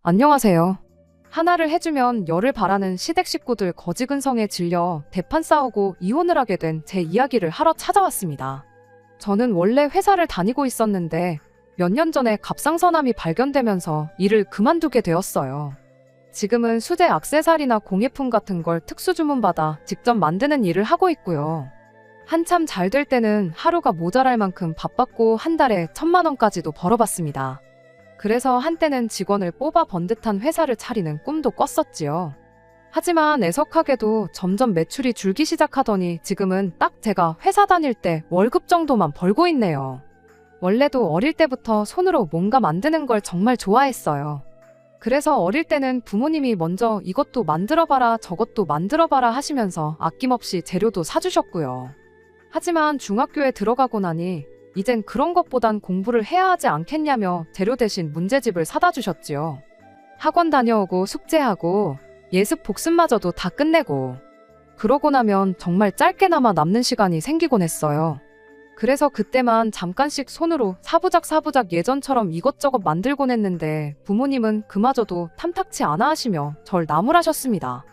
안녕하세요. 하나를 해주면 열을 바라는 시댁 식구들 거지근성에 질려 대판 싸우고 이혼을 하게 된 제 이야기를 하러 찾아왔습니다. 저는 원래 회사를 다니고 있었는데 몇 년 전에 갑상선암이 발견되면서 일을 그만두게 되었어요. 지금은 수제 액세서리나 공예품 같은 걸 특수 주문받아 직접 만드는 일을 하고 있고요. 한참 잘 될 때는 하루가 모자랄 만큼 바빴고 한 달에 1,000만 원까지도 벌어봤습니다. 그래서 한때는 직원을 뽑아 번듯한 회사를 차리는 꿈도 꿨었지요. 하지만 애석하게도 점점 매출이 줄기 시작하더니 지금은 딱 제가 회사 다닐 때 월급 정도만 벌고 있네요. 원래도 어릴 때부터 손으로 뭔가 만드는 걸 정말 좋아했어요. 그래서 어릴 때는 부모님이 먼저 이것도 만들어봐라 저것도 만들어봐라 하시면서 아낌없이 재료도 사주셨고요. 하지만 중학교에 들어가고 나니 이젠 그런 것보단 공부를 해야 하지 않겠냐며 재료 대신 문제집을 사다 주셨지요. 학원 다녀오고 숙제하고 예습 복습마저도 다 끝내고 그러고 나면 정말 짧게나마 남는 시간이 생기곤 했어요. 그래서 그때만 잠깐씩 손으로 사부작 예전처럼 이것저것 만들곤 했는데 부모님은 그마저도 탐탁치 않아 하시며 절 나무라셨습니다.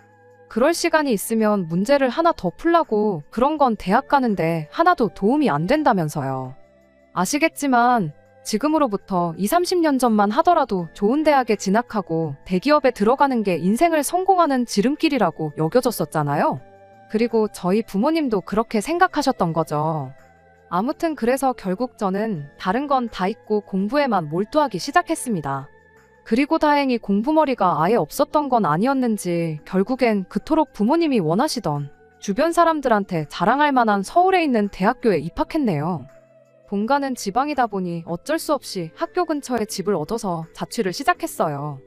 그럴 시간이 있으면 문제를 하나 더 풀라고 그런 건 대학 가는데 하나도 도움이 안 된다면서요. 아시겠지만 지금으로부터 20-30년 전만 하더라도 좋은 대학에 진학하고 대기업에 들어가는 게 인생을 성공하는 지름길이라고 여겨졌었잖아요. 그리고 저희 부모님도 그렇게 생각하셨던 거죠. 아무튼 그래서 결국 저는 다른 건 다 잊고 공부에만 몰두하기 시작했습니다. 그리고 다행히 공부머리가 아예 없었던 건 아니었는지 결국엔 그토록 부모님이 원하시던 주변 사람들한테 자랑할 만한 서울에 있는 대학교에 입학했네요. 본가는 지방이다 보니 어쩔 수 없이 학교 근처에 집을 얻어서 자취를 시작했어요.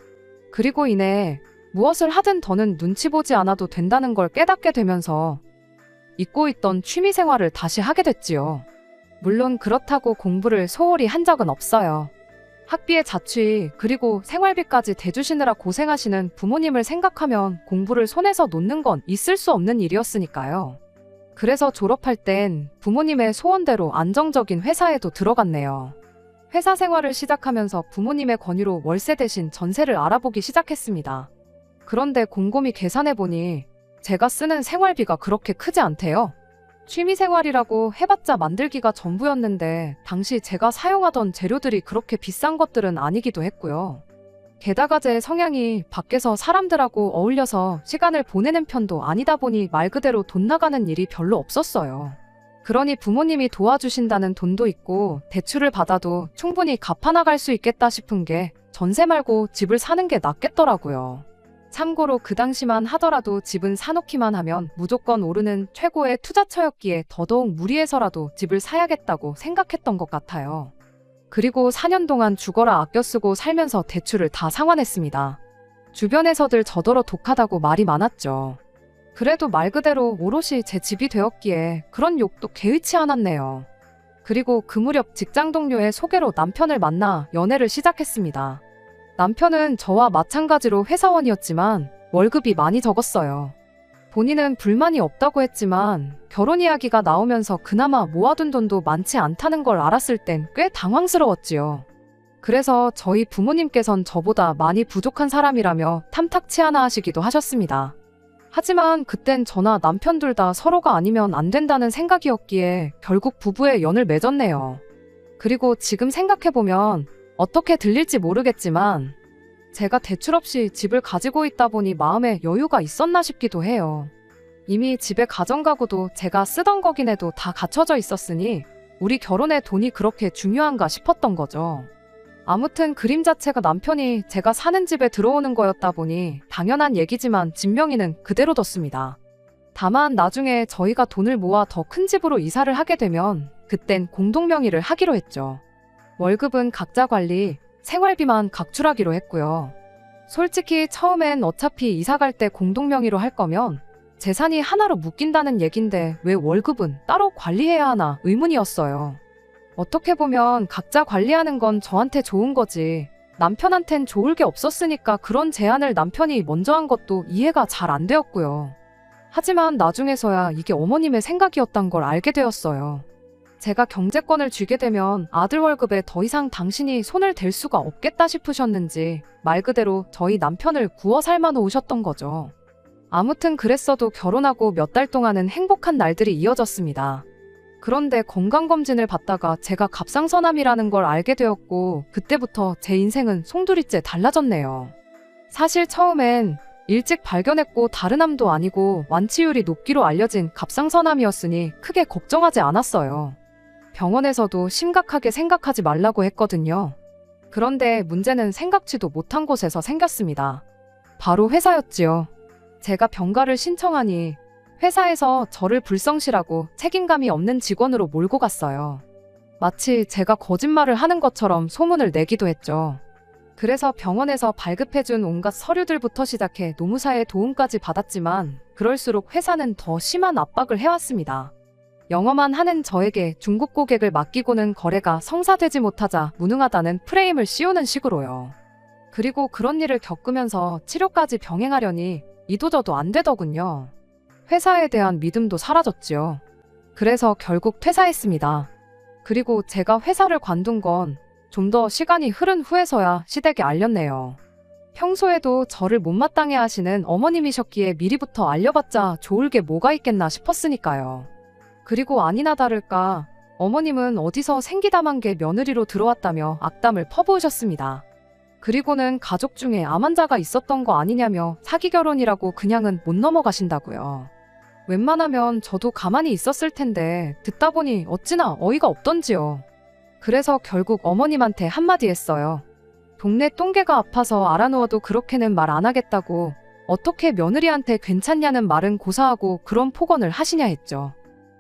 그리고 이내 무엇을 하든 더는 눈치 보지 않아도 된다는 걸 깨닫게 되면서 잊고 있던 취미 생활을 다시 하게 됐지요. 물론 그렇다고 공부를 소홀히 한 적은 없어요. 학비에 자취 그리고 생활비까지 대주시느라 고생하시는 부모님을 생각하면 공부를 손에서 놓는 건 있을 수 없는 일이었으니까요. 그래서 졸업할 땐 부모님의 소원대로 안정적인 회사에도 들어갔네요. 회사 생활을 시작하면서 부모님의 권유로 월세 대신 전세를 알아보기 시작했습니다. 그런데 곰곰이 계산해보니 제가 쓰는 생활비가 그렇게 크지 않대요. 취미생활이라고 해봤자 만들기가 전부였는데 당시 제가 사용하던 재료들이 그렇게 비싼 것들은 아니기도 했고요. 게다가 제 성향이 밖에서 사람들하고 어울려서 시간을 보내는 편도 아니다 보니 말 그대로 돈 나가는 일이 별로 없었어요. 그러니 부모님이 도와주신다는 돈도 있고 대출을 받아도 충분히 갚아나갈 수 있겠다 싶은 게 전세 말고 집을 사는 게 낫겠더라고요. 참고로 그 당시만 하더라도 집은 사놓기만 하면 무조건 오르는 최고의 투자처였기에 더더욱 무리해서라도 집을 사야겠다고 생각했던 것 같아요. 그리고 4년 동안 죽어라 아껴 쓰고 살면서 대출을 다 상환했습니다. 주변에서들 저더러 독하다고 말이 많았죠. 그래도 말 그대로 오롯이 제 집이 되었기에 그런 욕도 개의치 않았네요. 그리고 그 무렵 직장 동료의 소개로 남편을 만나 연애를 시작했습니다. 남편은 저와 마찬가지로 회사원이었지만 월급이 많이 적었어요. 본인은 불만이 없다고 했지만 결혼 이야기가 나오면서 그나마 모아둔 돈도 많지 않다는 걸 알았을 땐 꽤 당황스러웠지요. 그래서 저희 부모님께선 저보다 많이 부족한 사람이라며 탐탁치 않아 하시기도 하셨습니다. 하지만 그땐 저나 남편 둘 다 서로가 아니면 안 된다는 생각이었기에 결국 부부의 연을 맺었네요. 그리고 지금 생각해보면 어떻게 들릴지 모르겠지만 제가 대출 없이 집을 가지고 있다 보니 마음에 여유가 있었나 싶기도 해요. 이미 집에 가정가구도 제가 쓰던 거긴 해도 다 갖춰져 있었으니 우리 결혼에 돈이 그렇게 중요한가 싶었던 거죠. 아무튼 그림 자체가 남편이 제가 사는 집에 들어오는 거였다 보니 당연한 얘기지만 집 명의는 그대로 뒀습니다. 다만 나중에 저희가 돈을 모아 더 큰 집으로 이사를 하게 되면 그땐 공동 명의를 하기로 했죠. 월급은 각자 관리, 생활비만 각출하기로 했고요. 솔직히 처음엔 어차피 이사 갈 때 공동 명의로 할 거면 재산이 하나로 묶인다는 얘긴데 왜 월급은 따로 관리해야 하나 의문이었어요. 어떻게 보면 각자 관리하는 건 저한테 좋은 거지 남편한텐 좋을 게 없었으니까 그런 제안을 남편이 먼저 한 것도 이해가 잘 안 되었고요. 하지만 나중에서야 이게 어머님의 생각이었단 걸 알게 되었어요. 제가 경제권을 쥐게 되면 아들 월급에 더 이상 당신이 손을 댈 수가 없겠다 싶으셨는지 말 그대로 저희 남편을 구워 삶아 놓으셨던 거죠. 아무튼 그랬어도 결혼하고 몇 달 동안은 행복한 날들이 이어졌습니다. 그런데 건강검진을 받다가 제가 갑상선암이라는 걸 알게 되었고 그때부터 제 인생은 송두리째 달라졌네요. 사실 처음엔 일찍 발견했고 다른 암도 아니고 완치율이 높기로 알려진 갑상선암이었으니 크게 걱정하지 않았어요. 병원에서도 심각하게 생각하지 말라고 했거든요. 그런데 문제는 생각지도 못한 곳에서 생겼습니다. 바로 회사였지요. 제가 병가를 신청하니 회사에서 저를 불성실하고 책임감이 없는 직원으로 몰고 갔어요. 마치 제가 거짓말을 하는 것처럼 소문을 내기도 했죠. 그래서 병원에서 발급해준 온갖 서류들부터 시작해 노무사의 도움까지 받았지만 그럴수록 회사는 더 심한 압박을 해왔습니다. 영어만 하는 저에게 중국 고객을 맡기고는 거래가 성사되지 못하자 무능하다는 프레임을 씌우는 식으로요. 그리고 그런 일을 겪으면서 치료까지 병행하려니 이도저도 안 되더군요. 회사에 대한 믿음도 사라졌지요. 그래서 결국 퇴사했습니다. 그리고 제가 회사를 관둔 건 좀 더 시간이 흐른 후에서야 시댁에 알렸네요. 평소에도 저를 못마땅해 하시는 어머님이셨기에 미리부터 알려봤자 좋을 게 뭐가 있겠나 싶었으니까요. 그리고 아니나 다를까 어머님은 어디서 생기다만 게 며느리로 들어왔다며 악담을 퍼부으셨습니다. 그리고는 가족 중에 암 환자가 있었던 거 아니냐며 사기 결혼이라고 그냥은 못 넘어가신다고요. 웬만하면 저도 가만히 있었을 텐데 듣다 보니 어찌나 어이가 없던지요. 그래서 결국 어머님한테 한마디 했어요. 동네 똥개가 아파서 알아누워도 그렇게는 말 안 하겠다고 어떻게 며느리한테 괜찮냐는 말은 고사하고 그런 폭언을 하시냐 했죠.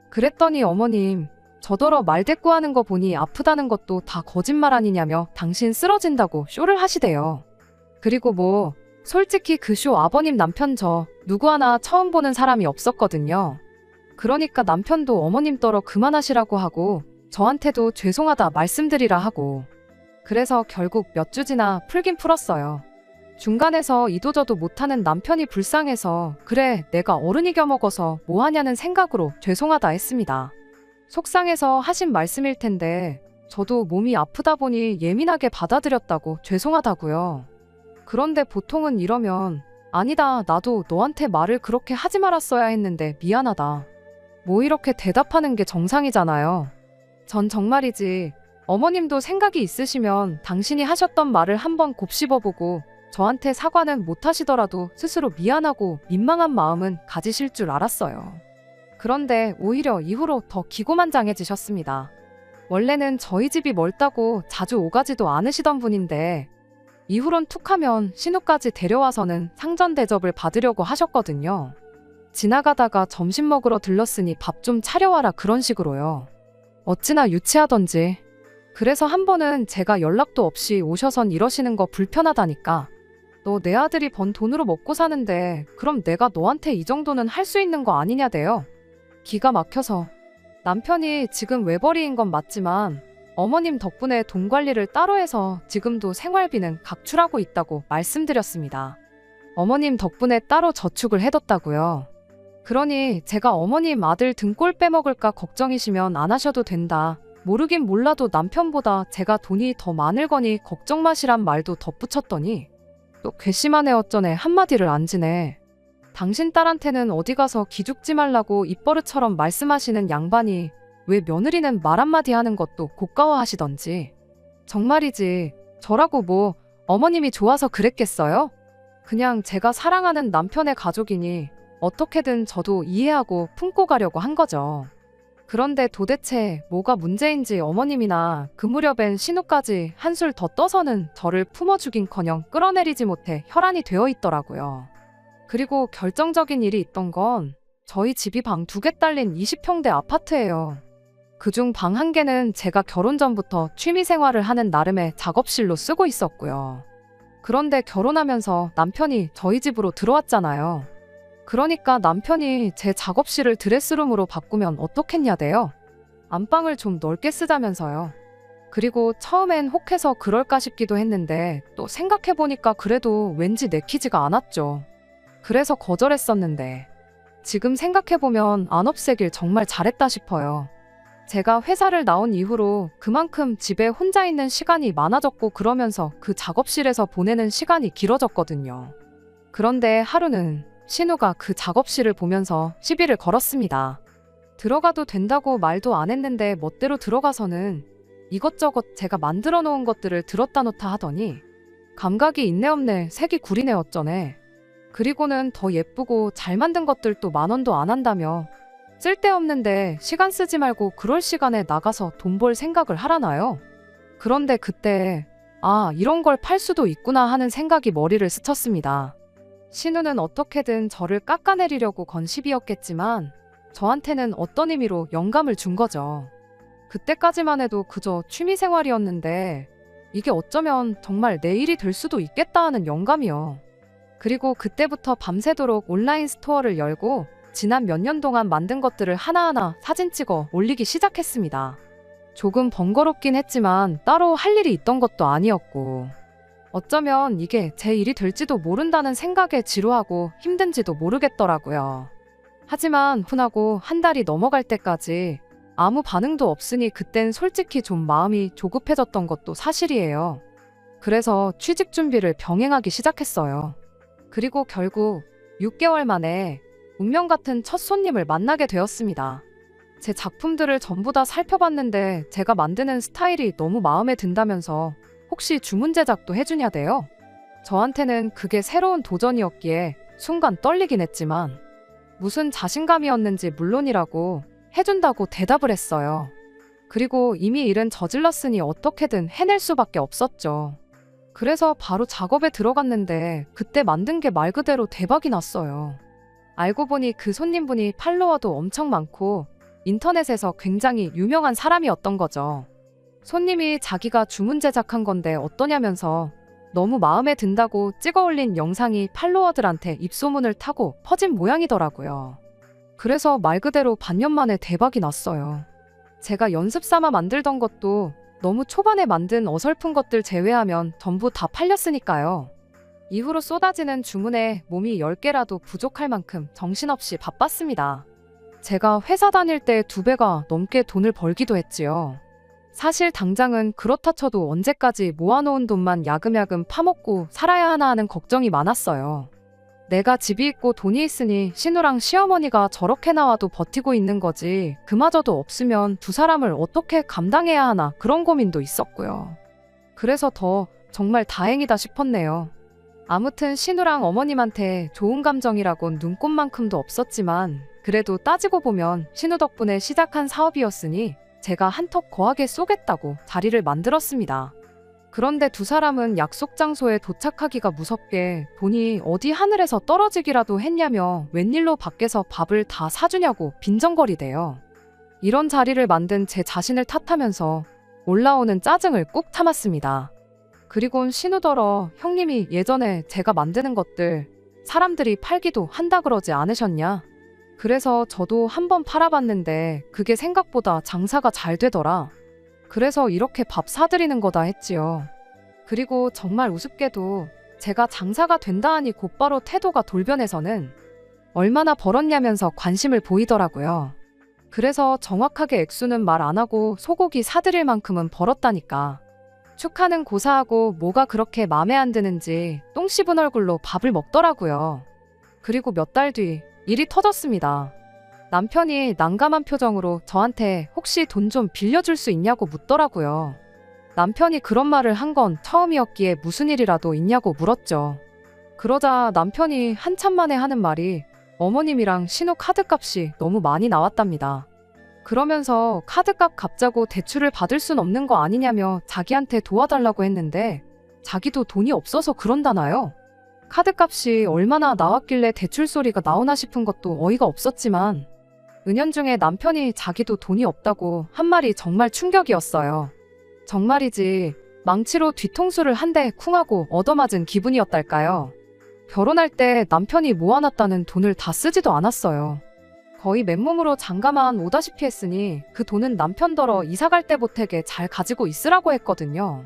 그랬더니 어머님, 저더러 말대꾸하는 거 보니 아프다는 것도 다 거짓말 아니냐며 당신 쓰러진다고 쇼를 하시대요. 그리고 뭐 솔직히 그 쇼 아버님 남편 저 누구 하나 처음 보는 사람이 없었거든요. 그러니까 남편도 어머님 떨어 그만하시라고 하고 저한테도 죄송하다 말씀드리라 하고 그래서 결국 몇 주 지나 풀긴 풀었어요. 중간에서 이도저도 못하는 남편이 불쌍해서 그래 내가 어른이 겨먹어서 뭐하냐는 생각으로 죄송하다 했습니다. 속상해서 하신 말씀일 텐데 저도 몸이 아프다 보니 예민하게 받아들였다고 죄송하다고요. 그런데 보통은 이러면 아니다 나도 너한테 말을 그렇게 하지 말았어야 했는데 미안하다. 뭐 이렇게 대답하는 게 정상이잖아요. 전 정말이지 어머님도 생각이 있으시면 당신이 하셨던 말을 한번 곱씹어보고 저한테 사과는 못하시더라도 스스로 미안하고 민망한 마음은 가지실 줄 알았어요. 그런데 오히려 이후로 더 기고만장해지셨습니다. 원래는 저희 집이 멀다고 자주 오가지도 않으시던 분인데 이후론 툭하면 신우까지 데려와서는 상전 대접을 받으려고 하셨거든요. 지나가다가 점심 먹으러 들렀으니 밥 좀 차려와라 그런 식으로요. 어찌나 유치하던지. 그래서 한 번은 제가 연락도 없이 오셔선 이러시는 거 불편하다니까. 너 내 아들이 번 돈으로 먹고 사는데 그럼 내가 너한테 이 정도는 할 수 있는 거 아니냐대요. 기가 막혀서. 남편이 지금 외벌이인 건 맞지만 어머님 덕분에 돈 관리를 따로 해서 지금도 생활비는 각출하고 있다고 말씀드렸습니다. 어머님 덕분에 따로 저축을 해뒀다고요. 그러니 제가 어머님 아들 등골 빼먹을까 걱정이시면 안 하셔도 된다. 모르긴 몰라도 남편보다 제가 돈이 더 많을 거니 걱정 마시란 말도 덧붙였더니 또 괘씸하네 어쩌네 한마디를 안 지네. 당신 딸한테는 어디 가서 기죽지 말라고 입버릇처럼 말씀하시는 양반이 왜 며느리는 말 한마디 하는 것도 고가워하시던지. 정말이지 저라고 뭐 어머님이 좋아서 그랬겠어요? 그냥 제가 사랑하는 남편의 가족이니 어떻게든 저도 이해하고 품고 가려고 한 거죠. 그런데 도대체 뭐가 문제인지 어머님이나 그 무렵엔 신우까지 한술 더 떠서는 저를 품어주긴커녕 끌어내리지 못해 혈안이 되어 있더라고요. 그리고 결정적인 일이 있던 건 저희 집이 방 2개 딸린 20평대 아파트예요. 그중 방 1개는 제가 결혼 전부터 취미생활을 하는 나름의 작업실로 쓰고 있었고요. 그런데 결혼하면서 남편이 저희 집으로 들어왔잖아요. 그러니까 남편이 제 작업실을 드레스룸으로 바꾸면 어떻겠냐대요. 안방을 좀 넓게 쓰자면서요. 그리고 처음엔 혹해서 그럴까 싶기도 했는데 또 생각해보니까 그래도 왠지 내키지가 않았죠. 그래서 거절했었는데 지금 생각해보면 안 없애길 정말 잘했다 싶어요. 제가 회사를 나온 이후로 그만큼 집에 혼자 있는 시간이 많아졌고 그러면서 그 작업실에서 보내는 시간이 길어졌거든요. 그런데 하루는 신우가 그 작업실을 보면서 시비를 걸었습니다. 들어가도 된다고 말도 안 했는데 멋대로 들어가서는 이것저것 제가 만들어 놓은 것들을 들었다 놓다 하더니 감각이 있네 없네 색이 구리네 어쩌네. 그리고는 더 예쁘고 잘 만든 것들도 10,000원도 안 한다며 쓸데없는데 시간 쓰지 말고 그럴 시간에 나가서 돈 벌 생각을 하라나요? 그런데 그때 이런 걸 팔 수도 있구나 하는 생각이 머리를 스쳤습니다. 신우는 어떻게든 저를 깎아내리려고 건 시비였겠지만 저한테는 어떤 의미로 영감을 준 거죠. 그때까지만 해도 그저 취미생활이었는데 이게 어쩌면 정말 내 일이 될 수도 있겠다 하는 영감이요. 그리고 그때부터 밤새도록 온라인 스토어를 열고 지난 몇 년 동안 만든 것들을 하나하나 사진 찍어 올리기 시작했습니다. 조금 번거롭긴 했지만 따로 할 일이 있던 것도 아니었고 어쩌면 이게 제 일이 될지도 모른다는 생각에 지루하고 힘든지도 모르겠더라고요. 하지만 훈하고 한 달이 넘어갈 때까지 아무 반응도 없으니 그땐 솔직히 좀 마음이 조급해졌던 것도 사실이에요. 그래서 취직 준비를 병행하기 시작했어요. 그리고 결국 6개월 만에 운명 같은 첫 손님을 만나게 되었습니다. 제 작품들을 전부 다 살펴봤는데 제가 만드는 스타일이 너무 마음에 든다면서 혹시 주문 제작도 해주냐대요. 저한테는 그게 새로운 도전이었기에 순간 떨리긴 했지만 무슨 자신감이었는지 물론이라고 해준다고 대답을 했어요. 그리고 이미 일은 저질렀으니 어떻게든 해낼 수밖에 없었죠. 그래서 바로 작업에 들어갔는데 그때 만든 게 말 그대로 대박이 났어요. 알고 보니 그 손님분이 팔로워도 엄청 많고 인터넷에서 굉장히 유명한 사람이었던 거죠. 손님이 자기가 주문 제작한 건데 어떠냐면서 너무 마음에 든다고 찍어 올린 영상이 팔로워들한테 입소문을 타고 퍼진 모양이더라고요. 그래서 말 그대로 반년 만에 대박이 났어요. 제가 연습 삼아 만들던 것도 너무 초반에 만든 어설픈 것들 제외하면 전부 다 팔렸으니까요. 이후로 쏟아지는 주문에 몸이 10개라도 부족할 만큼 정신없이 바빴습니다. 제가 회사 다닐 때 2배가 넘게 돈을 벌기도 했지요. 사실 당장은 그렇다 쳐도 언제까지 모아놓은 돈만 야금야금 파먹고 살아야 하나 하는 걱정이 많았어요. 내가 집이 있고 돈이 있으니 신우랑 시어머니가 저렇게 나와도 버티고 있는 거지 그마저도 없으면 두 사람을 어떻게 감당해야 하나 그런 고민도 있었고요. 그래서 더 정말 다행이다 싶었네요. 아무튼 신우랑 어머님한테 좋은 감정이라곤 눈꼽만큼도 없었지만 그래도 따지고 보면 신우 덕분에 시작한 사업이었으니 제가 한턱 거하게 쏘겠다고 자리를 만들었습니다. 그런데 두 사람은 약속 장소에 도착하기가 무섭게 돈이 어디 하늘에서 떨어지기라도 했냐며 웬일로 밖에서 밥을 다 사주냐고 빈정거리대요. 이런 자리를 만든 제 자신을 탓하면서 올라오는 짜증을 꾹 참았습니다. 그리곤 신우더러 형님이 예전에 제가 만드는 것들 사람들이 팔기도 한다 그러지 않으셨냐? 그래서 저도 한번 팔아봤는데 그게 생각보다 장사가 잘 되더라. 그래서 이렇게 밥 사드리는 거다 했지요. 그리고 정말 우습게도 제가 장사가 된다 하니 곧바로 태도가 돌변해서는 얼마나 벌었냐면서 관심을 보이더라고요. 그래서 정확하게 액수는 말 안 하고 소고기 사드릴 만큼은 벌었다니까. 축하는 고사하고 뭐가 그렇게 맘에 안 드는지 똥 씹은 얼굴로 밥을 먹더라고요. 그리고 몇 달 뒤 일이 터졌습니다. 남편이 난감한 표정으로 저한테 혹시 돈 좀 빌려줄 수 있냐고 묻더라고요. 남편이 그런 말을 한 건 처음이었기에 무슨 일이라도 있냐고 물었죠. 그러자 남편이 한참 만에 하는 말이 어머님이랑 신호 카드값이 너무 많이 나왔답니다. 그러면서 카드값 갚자고 대출을 받을 순 없는 거 아니냐며 자기한테 도와달라고 했는데 자기도 돈이 없어서 그런다나요? 카드값이 얼마나 나왔길래 대출 소리가 나오나 싶은 것도 어이가 없었지만 은연중에 남편이 자기도 돈이 없다고 한 말이 정말 충격이었어요. 정말이지 망치로 뒤통수를 한 대 쿵하고 얻어맞은 기분이었달까요. 결혼할 때 남편이 모아놨다는 돈을 다 쓰지도 않았어요. 거의 맨몸으로 장가만 오다시피 했으니 그 돈은 남편더러 이사갈 때 보태게 잘 가지고 있으라고 했거든요.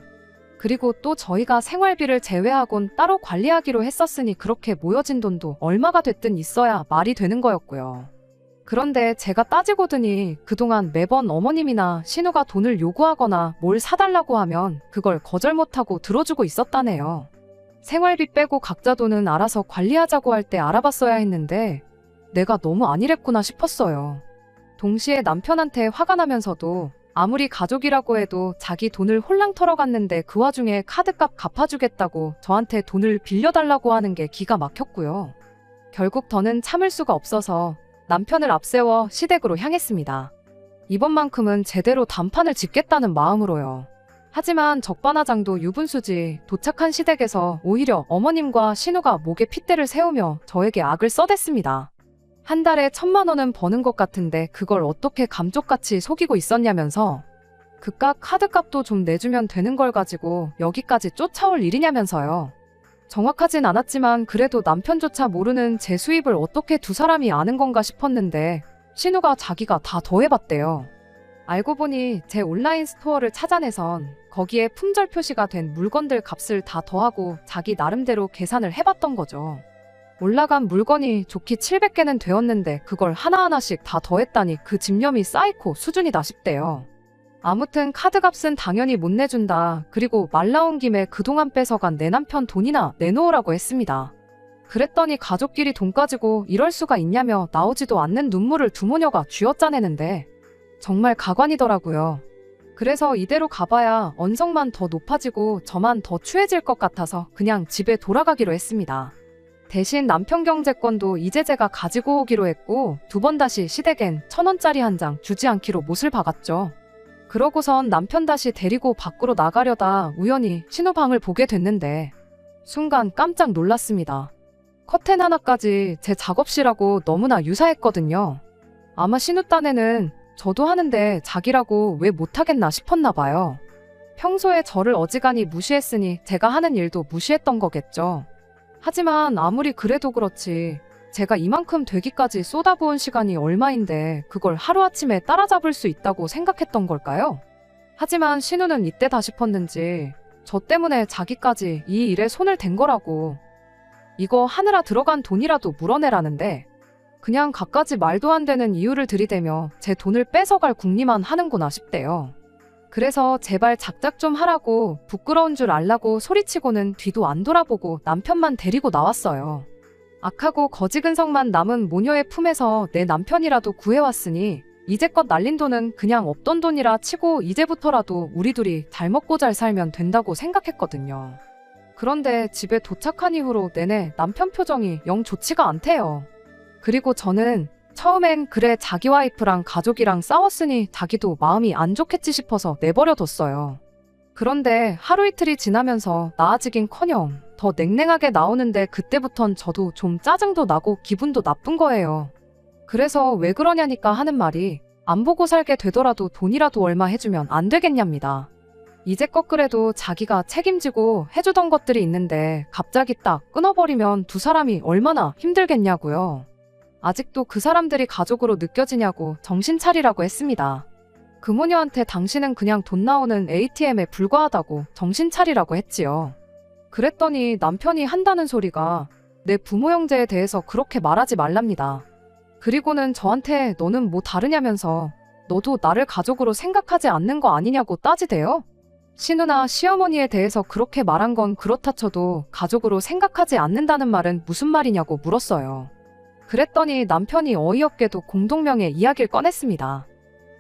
그리고 또 저희가 생활비를 제외하곤 따로 관리하기로 했었으니 그렇게 모여진 돈도 얼마가 됐든 있어야 말이 되는 거였고요. 그런데 제가 따지고 드니 그동안 매번 어머님이나 신우가 돈을 요구하거나 뭘 사달라고 하면 그걸 거절 못하고 들어주고 있었다네요. 생활비 빼고 각자 돈은 알아서 관리하자고 할 때 알아봤어야 했는데 내가 너무 안일했구나 싶었어요. 동시에 남편한테 화가 나면서도 아무리 가족이라고 해도 자기 돈을 홀랑 털어갔는데 그 와중에 카드값 갚아주겠다고 저한테 돈을 빌려달라고 하는 게 기가 막혔고요. 결국 더는 참을 수가 없어서 남편을 앞세워 시댁으로 향했습니다. 이번만큼은 제대로 단판을 짓겠다는 마음으로요. 하지만 적반하장도 유분수지 도착한 시댁에서 오히려 어머님과 신우가 목에 핏대를 세우며 저에게 악을 써댔습니다. 한 달에 1,000만 원은 버는 것 같은데 그걸 어떻게 감쪽같이 속이고 있었냐면서 그깟 카드값도 좀 내주면 되는 걸 가지고 여기까지 쫓아올 일이냐면서요. 정확하진 않았지만 그래도 남편조차 모르는 제 수입을 어떻게 두 사람이 아는 건가 싶었는데 신우가 자기가 다 더해봤대요. 알고 보니 제 온라인 스토어를 찾아내선 거기에 품절 표시가 된 물건들 값을 다 더하고 자기 나름대로 계산을 해봤던 거죠. 올라간 물건이 좋기 700개는 되었는데 그걸 하나하나씩 다 더했다니 그 집념이 쌓이고 수준이다 싶대요. 아무튼 카드값은 당연히 못 내준다. 그리고 말 나온 김에 그동안 뺏어간 내 남편 돈이나 내놓으라고 했습니다. 그랬더니 가족끼리 돈 가지고 이럴 수가 있냐며 나오지도 않는 눈물을 두 모녀가 쥐어짜내는데 정말 가관이더라고요. 그래서 이대로 가봐야 언성만 더 높아지고 저만 더 추해질 것 같아서 그냥 집에 돌아가기로 했습니다. 대신 남편 경제권도 이제 제가 가지고 오기로 했고 2번 다시 시댁엔 1,000원짜리 한 장 주지 않기로 못을 박았죠. 그러고선 남편 다시 데리고 밖으로 나가려다 우연히 신우방을 보게 됐는데 순간 깜짝 놀랐습니다. 커튼 하나까지 제 작업실하고 너무나 유사했거든요. 아마 신우 딴에는 저도 하는데 자기라고 왜 못하겠나 싶었나 봐요. 평소에 저를 어지간히 무시했으니 제가 하는 일도 무시했던 거겠죠. 하지만 아무리 그래도 그렇지 제가 이만큼 되기까지 쏟아부은 시간이 얼마인데 그걸 하루아침에 따라잡을 수 있다고 생각했던 걸까요? 하지만 신우는 이때다 싶었는지 저 때문에 자기까지 이 일에 손을 댄 거라고. 이거 하느라 들어간 돈이라도 물어내라는데 그냥 갖가지 말도 안 되는 이유를 들이대며 제 돈을 뺏어갈 궁리만 하는구나 싶대요. 그래서 제발 작작 좀 하라고 부끄러운 줄 알라고 소리치고는 뒤도 안 돌아보고 남편만 데리고 나왔어요. 악하고 거지근성만 남은 모녀의 품에서 내 남편이라도 구해왔으니 이제껏 날린 돈은 그냥 없던 돈이라 치고 이제부터라도 우리 둘이 잘 먹고 잘 살면 된다고 생각했거든요. 그런데 집에 도착한 이후로 내내 남편 표정이 영 좋지가 않대요. 그리고 저는 처음엔 그래 자기 와이프랑 가족이랑 싸웠으니 자기도 마음이 안 좋겠지 싶어서 내버려뒀어요. 그런데 하루 이틀이 지나면서 나아지긴커녕 더 냉랭하게 나오는데 그때부턴 저도 좀 짜증도 나고 기분도 나쁜 거예요. 그래서 왜 그러냐니까 하는 말이 안 보고 살게 되더라도 돈이라도 얼마 해주면 안 되겠냐입니다. 이제껏 그래도 자기가 책임지고 해주던 것들이 있는데 갑자기 딱 끊어버리면 두 사람이 얼마나 힘들겠냐고요. 아직도 그 사람들이 가족으로 느껴지냐고 정신 차리라고 했습니다. 그 모녀한테 당신은 그냥 돈 나오는 ATM에 불과하다고 정신 차리라고 했지요. 그랬더니 남편이 한다는 소리가 내 부모 형제에 대해서 그렇게 말하지 말랍니다. 그리고는 저한테 너는 뭐 다르냐면서 너도 나를 가족으로 생각하지 않는 거 아니냐고 따지대요. 신우나 시어머니에 대해서 그렇게 말한 건 그렇다 쳐도 가족으로 생각하지 않는다는 말은 무슨 말이냐고 물었어요. 그랬더니 남편이 어이없게도 공동명의 이야기를 꺼냈습니다.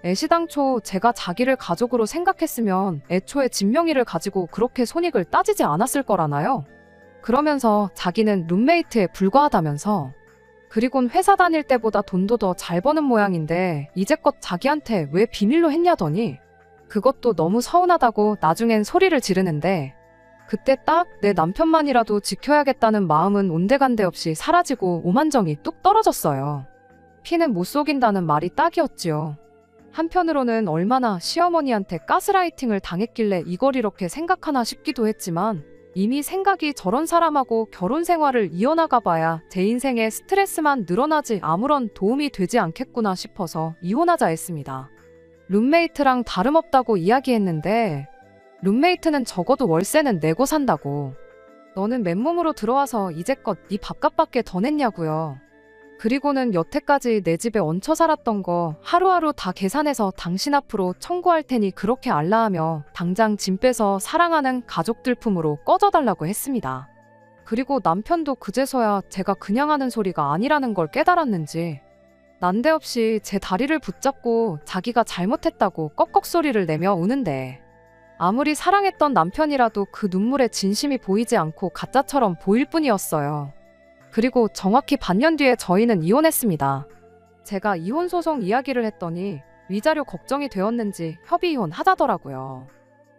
애시당초 제가 자기를 가족으로 생각했으면 애초에 진명이를 가지고 그렇게 손익을 따지지 않았을 거라나요? 그러면서 자기는 룸메이트에 불과하다면서 그리곤 회사 다닐 때보다 돈도 더 잘 버는 모양인데 이제껏 자기한테 왜 비밀로 했냐더니 그것도 너무 서운하다고 나중엔 소리를 지르는데 그때 딱 내 남편만이라도 지켜야겠다는 마음은 온데간데 없이 사라지고 오만정이 뚝 떨어졌어요. 피는 못 속인다는 말이 딱이었지요. 한편으로는 얼마나 시어머니한테 가스라이팅을 당했길래 이걸 이렇게 생각하나 싶기도 했지만 이미 생각이 저런 사람하고 결혼 생활을 이어나가 봐야 제 인생에 스트레스만 늘어나지 아무런 도움이 되지 않겠구나 싶어서 이혼하자 했습니다. 룸메이트랑 다름없다고 이야기했는데 룸메이트는 적어도 월세는 내고 산다고. 너는 맨몸으로 들어와서 이제껏 네 밥값밖에 더 냈냐고요. 그리고는 여태까지 내 집에 얹혀 살았던 거 하루하루 다 계산해서 당신 앞으로 청구할 테니 그렇게 알라하며 당장 짐 빼서 사랑하는 가족들 품으로 꺼져달라고 했습니다. 그리고 남편도 그제서야 제가 그냥 하는 소리가 아니라는 걸 깨달았는지 난데없이 제 다리를 붙잡고 자기가 잘못했다고 꺽꺽 소리를 내며 우는데 아무리 사랑했던 남편이라도 그 눈물에 진심이 보이지 않고 가짜처럼 보일 뿐이었어요. 그리고 정확히 반년 뒤에 저희는 이혼했습니다. 제가 이혼 소송 이야기를 했더니 위자료 걱정이 되었는지 협의 이혼 하자더라고요.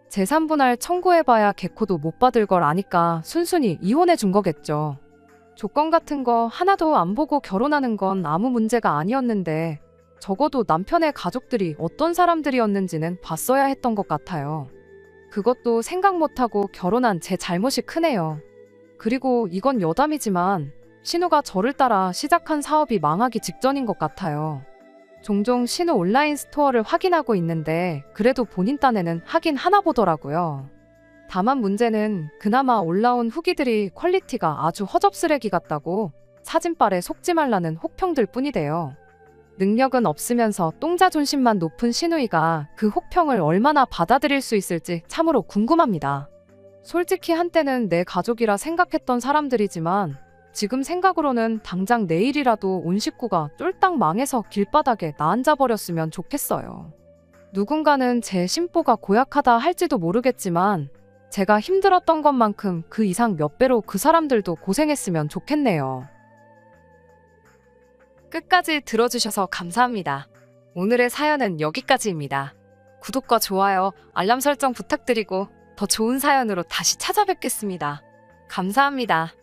재산분할 청구해봐야 개코도 못 받을 걸 아니까 순순히 이혼해 준 거겠죠. 조건 같은 거 하나도 안 보고 결혼하는 건 아무 문제가 아니었는데 적어도 남편의 가족들이 어떤 사람들이었는지는 봤어야 했던 것 같아요. 그것도 생각 못하고 결혼한 제 잘못이 크네요. 그리고 이건 여담이지만 신우가 저를 따라 시작한 사업이 망하기 직전인 것 같아요. 종종 신우 온라인 스토어를 확인하고 있는데 그래도 본인 딴에는 하긴 하나 보더라고요. 다만 문제는 그나마 올라온 후기들이 퀄리티가 아주 허접쓰레기 같다고 사진빨에 속지 말라는 혹평들 뿐이래요. 능력은 없으면서 똥자존심만 높은 신우이가 그 혹평을 얼마나 받아들일 수 있을지 참으로 궁금합니다. 솔직히 한때는 내 가족이라 생각했던 사람들이지만 지금 생각으로는 당장 내일이라도 온 식구가 쫄딱 망해서 길바닥에 나앉아버렸으면 좋겠어요. 누군가는 제 심보가 고약하다 할지도 모르겠지만 제가 힘들었던 것만큼 그 이상 몇 배로 그 사람들도 고생했으면 좋겠네요. 끝까지 들어주셔서 감사합니다. 오늘의 사연은 여기까지입니다. 구독과 좋아요, 알람 설정 부탁드리고 더 좋은 사연으로 다시 찾아뵙겠습니다. 감사합니다.